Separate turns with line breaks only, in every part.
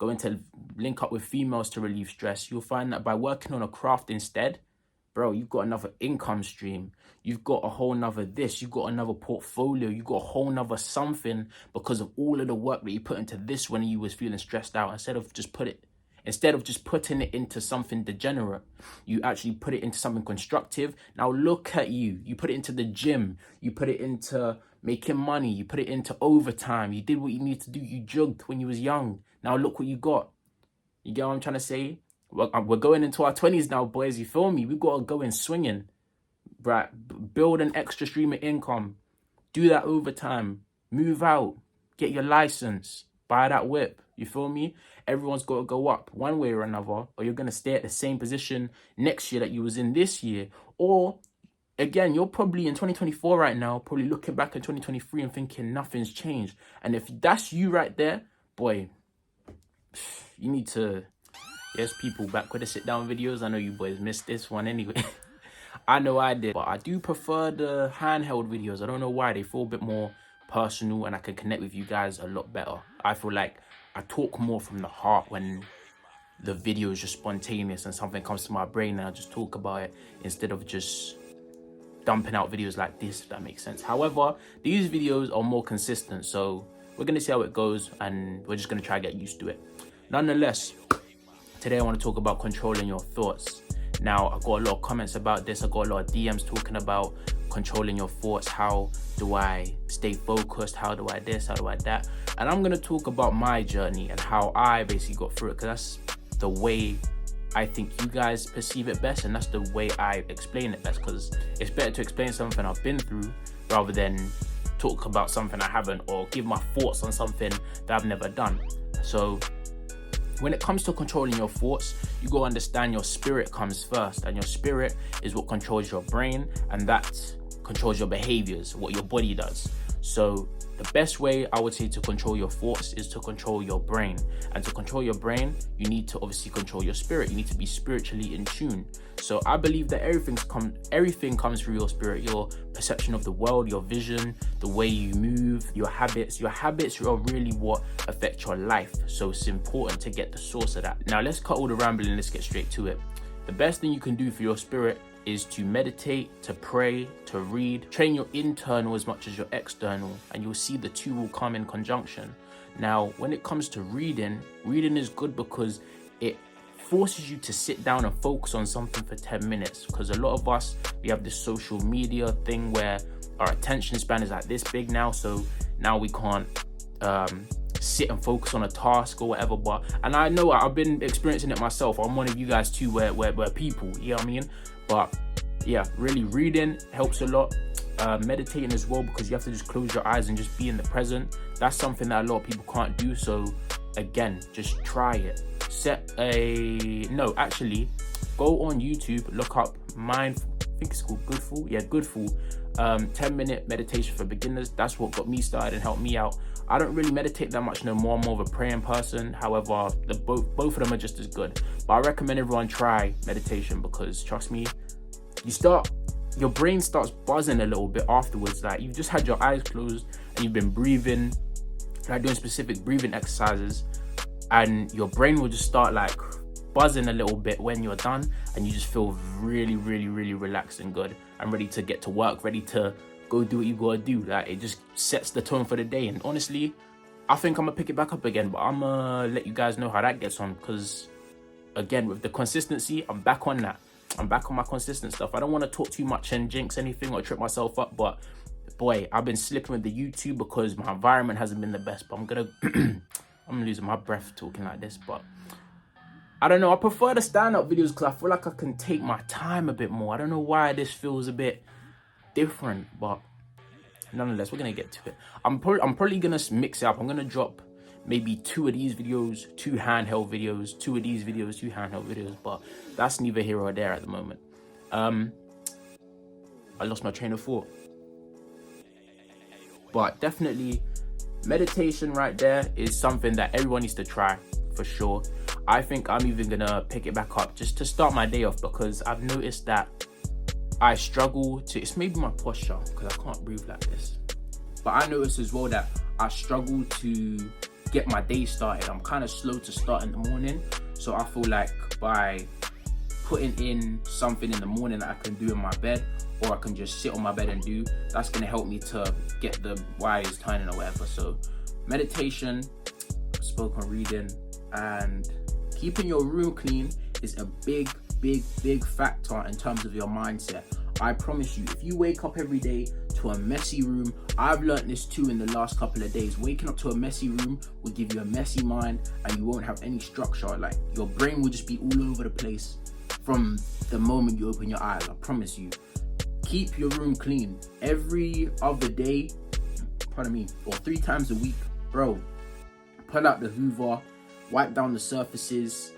going to link up with females to relieve stress. You'll find that by working on a craft instead, bro, you've got another income stream. You've got a whole nother this. You've got another portfolio. You've got a whole nother something because of all of the work that you put into this when you was feeling stressed out. Instead of just putting it into something degenerate, you actually put it into something constructive. Now look at you. You put it into the gym. You put it into making money. You put it into overtime. You did what you needed to do. You jogged when you was young. Now look what you got. You get what I'm trying to say? We're going into our 20s now, boys. You feel me? We got to go in swinging. Right? Build an extra stream of income. Do that overtime. Move out. Get your license. Buy that whip. You feel me? Everyone's got to go up one way or another, or you're going to stay at the same position next year that you was in this year. Or, again, you're probably in 2024 right now, probably looking back at 2023 and thinking nothing's changed. And if that's you right there, boy, you need to... Yes, people, back with the sit-down videos. I know you boys missed this one anyway. I know I did. But I do prefer the handheld videos. I don't know why. They feel a bit more personal and I can connect with you guys a lot better. I feel like I talk more from the heart when the video is just spontaneous and something comes to my brain and I just talk about it instead of just dumping out videos like this, if that makes sense. However, these videos are more consistent. So we're going to see how it goes and we're just going to try to get used to it. Nonetheless, today I want to talk about controlling your thoughts. Now, I got a lot of comments about this. I got a lot of DMs talking about controlling your thoughts. How do I stay focused? How do I this? How do I that? And I'm going to talk about my journey and how I basically got through it, because that's the way I think you guys perceive it best, and that's the way I explain it best, because it's better to explain something I've been through rather than talk about something I haven't, or give my thoughts on something that I've never done. So when it comes to controlling your thoughts, you gotta understand your spirit comes first, and your spirit is what controls your brain, and that controls your behaviors, what your body does. So the best way I would say to control your thoughts is to control your brain. And to control your brain, you need to obviously control your spirit. You need to be spiritually in tune. So I believe that everything comes through your spirit, your perception of the world, your vision, the way you move, your habits. Your habits are really what affect your life. So it's important to get the source of that. Now let's cut all the rambling, let's get straight to it. The best thing you can do for your spirit is to meditate, to pray, to read. Train your internal as much as your external, and you'll see the two will come in conjunction. Now, when it comes to reading is good because it forces you to sit down and focus on something for 10 minutes. Because a lot of us, we have this social media thing where our attention span is like this big now. So now we can't sit and focus on a task or whatever. And I know I've been experiencing it myself. I'm one of you guys too, where people, you know what I mean? But yeah, really reading helps a lot. Meditating as well, because you have to just close your eyes and just be in the present. That's something that a lot of people can't do. So again, just try it. Go on YouTube, look up mindful, I think it's called Goodful. Yeah, Goodful. 10-minute meditation for beginners. That's what got me started and helped me out. I don't really meditate that much no more. I'm more of a praying person. However, both of them are just as good. But I recommend everyone try meditation, because trust me, your brain starts buzzing a little bit afterwards. Like, you've just had your eyes closed and you've been breathing, like doing specific breathing exercises, and your brain will just start like buzzing a little bit when you're done, and you just feel really, really, really relaxed and good and ready to get to work, ready to go do what you gotta do. Like, it just sets the tone for the day. And honestly, I think I'm gonna pick it back up again, but I'm gonna let you guys know how that gets on, because again, with the consistency, I'm back on that. I'm back on my consistent stuff. I don't want to talk too much and jinx anything or trip myself up, but boy, I've been slipping with the YouTube because my environment hasn't been the best. But I'm losing my breath talking like this, but I don't know. I prefer the stand-up videos because I feel like I can take my time a bit more. I don't know why this feels a bit different, but nonetheless, we're gonna get to it. I'm probably gonna mix it up. I'm gonna drop maybe 2 of these videos, 2 handheld videos, 2 of these videos, 2 handheld videos, but that's neither here or there at the moment. I lost my train of thought. But definitely, meditation right there is something that everyone needs to try, for sure. I think I'm even gonna pick it back up just to start my day off, because I've noticed that I struggle to, it's maybe my posture, because I can't breathe like this. But I noticed as well that I struggle to get my day started. I'm kind of slow to start in the morning, so I feel like by putting in something in the morning that I can do in my bed, or I can just sit on my bed and do, that's going to help me to get the wires turning or whatever. So meditation, spoken reading, and keeping your room clean is a big factor in terms of your mindset. I promise you, if you wake up every day to a messy room, I've learned this too in the last couple of days, waking up to a messy room will give you a messy mind, and you won't have any structure. Like, your brain will just be all over the place from the moment you open your eyes. I promise you. Keep your room clean every other day, or 3 times a week, bro. Pull out the Hoover, wipe down the surfaces,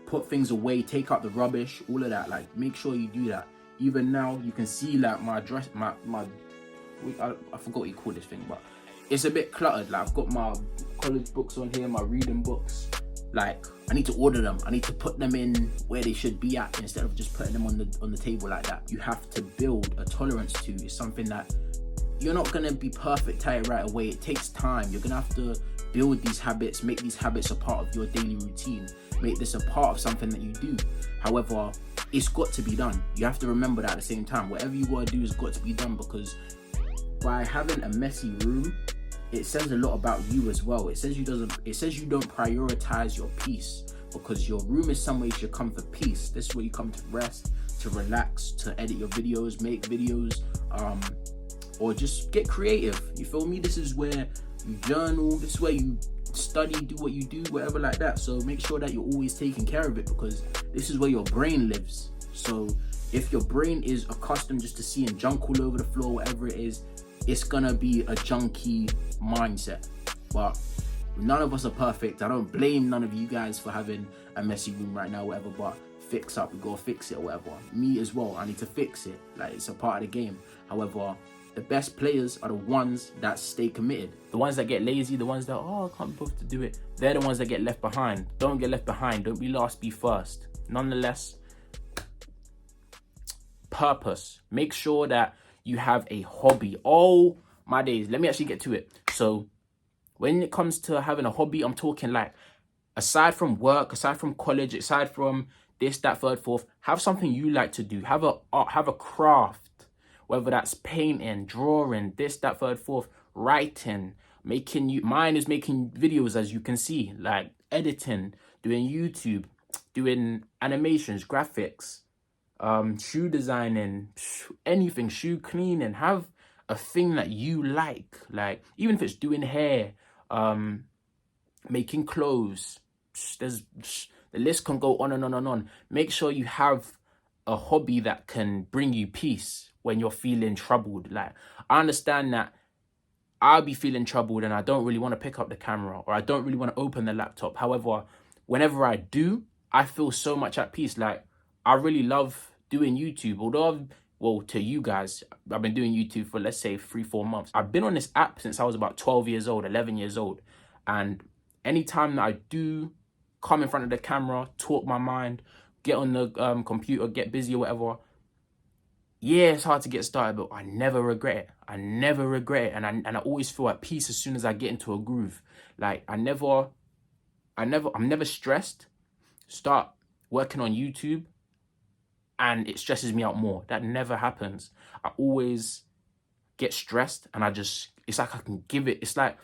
put things away, take out the rubbish, all of that. Like, make sure you do that. Even now, you can see like my dress, I forgot what you call this thing, but it's a bit cluttered. Like, I've got my college books on here, my reading books. Like, I need to order them. I need to put them in where they should be at instead of just putting them on the table like that. You have to build a tolerance to. It's something that you're not gonna be perfect at it right away. It takes time. You're gonna have to build these habits, make these habits a part of your daily routine, make this a part of something that you do. However, it's got to be done. You have to remember that at the same time. Whatever you gotta do has got to be done, because by having a messy room, it says a lot about you as well. It says you don't prioritize your peace, because your room is somewhere you should come for peace. This is where you come to rest, to relax, to edit your videos, make videos, or just get creative. You feel me? This is where you journal. This is where you study, do what you do, whatever like that. So make sure that you're always taking care of it, because this is where your brain lives. So if your brain is accustomed just to seeing junk all over the floor, whatever it is, it's gonna be a junky mindset. But none of us are perfect. I don't blame none of you guys for having a messy room right now, whatever, but fix up, we gotta fix it or whatever. Me as well, I need to fix it. Like, it's a part of the game. However, the best players are the ones that stay committed. The ones that get lazy, the ones that, I can't be bothered to do it, they're the ones that get left behind. Don't get left behind. Don't be last, be first. Nonetheless, purpose. Make sure that you have a hobby. Oh my days, let me actually get to it. So when it comes to having a hobby, I'm talking like, aside from work, aside from college, aside from this, that, third, fourth, have something you like to do. Have a craft. Whether that's painting, drawing, this, that, third, fourth, writing, mine is making videos, as you can see, like editing, doing YouTube, doing animations, graphics, shoe designing, anything, shoe cleaning. Have a thing that you like even if it's doing hair, making clothes. The list can go on and on and on. Make sure you have a hobby that can bring you peace when you're feeling troubled. Like, I understand that I'll be feeling troubled and I don't really want to pick up the camera, or I don't really want to open the laptop. However, whenever I do, I feel so much at peace. Like, I really love doing YouTube. Although to you guys, I've been doing YouTube for, let's say, 3-4 months. I've been on this app since I was about 12 years old, 11 years old. And anytime that I do come in front of the camera, talk my mind, get on the computer, get busy or whatever, yeah, it's hard to get started, but I never regret it. I never regret it. And I always feel at peace as soon as I get into a groove. Like, I'm never stressed. Start working on YouTube and it stresses me out more. That never happens. I always get stressed and it's like I can give it. It's like,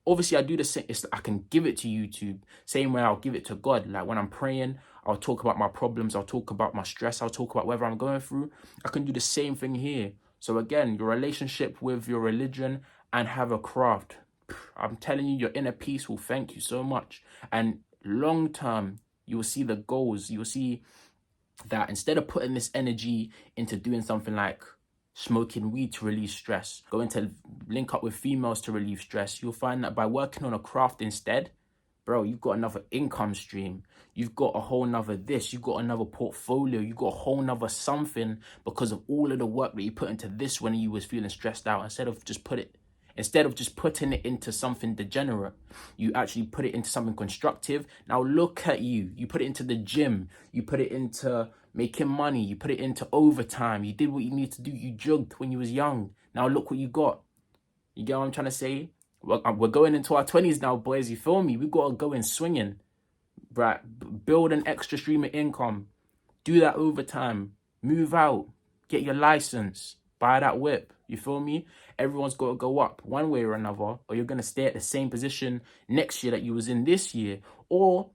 obviously I do the same. It's like I can give it to YouTube. Same way I'll give it to God. Like, when I'm praying, I'll talk about my problems. I'll talk about my stress. I'll talk about whatever I'm going through. I can do the same thing here. So again, your relationship with your religion and have a craft. I'm telling you, your inner peace will thank you so much. And long term, you will see the goals. You will see that instead of putting this energy into doing something like smoking weed to relieve stress, going to link up with females to relieve stress, you'll find that by working on a craft instead, bro, you've got another income stream. You've got a whole nother this. You've got another portfolio. You've got a whole nother something because of all of the work that you put into this when you was feeling stressed out. Instead of just putting it into something degenerate, you actually put it into something constructive. Now look at you. You put it into the gym. You put it into making money. You put it into overtime. You did what you need to do. You jogged when you was young. Now look what you got. You get what I'm trying to say? We're going into our 20s now, boys. You feel me? We got to go in swinging, right? Build an extra stream of income. Do that overtime. Move out. Get your license. Buy that whip. You feel me? Everyone's got to go up one way or another, or you're going to stay at the same position next year that you was in this year. Or,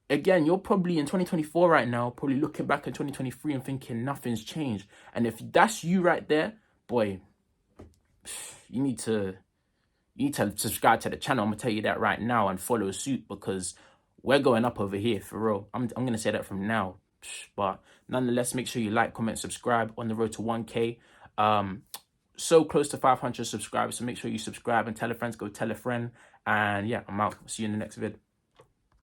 again, you're probably in 2024 right now, probably looking back at 2023 and thinking nothing's changed. And if that's you right there, boy, you need to subscribe to the channel. I'm gonna tell you that right now, and follow suit, because we're going up over here for real. I'm gonna say that from now. But nonetheless, make sure you like, comment, subscribe on the road to 1K. So close to 500 subscribers, so make sure you subscribe and tell a friend, go tell a friend. And yeah, I'm out. See you in the next vid.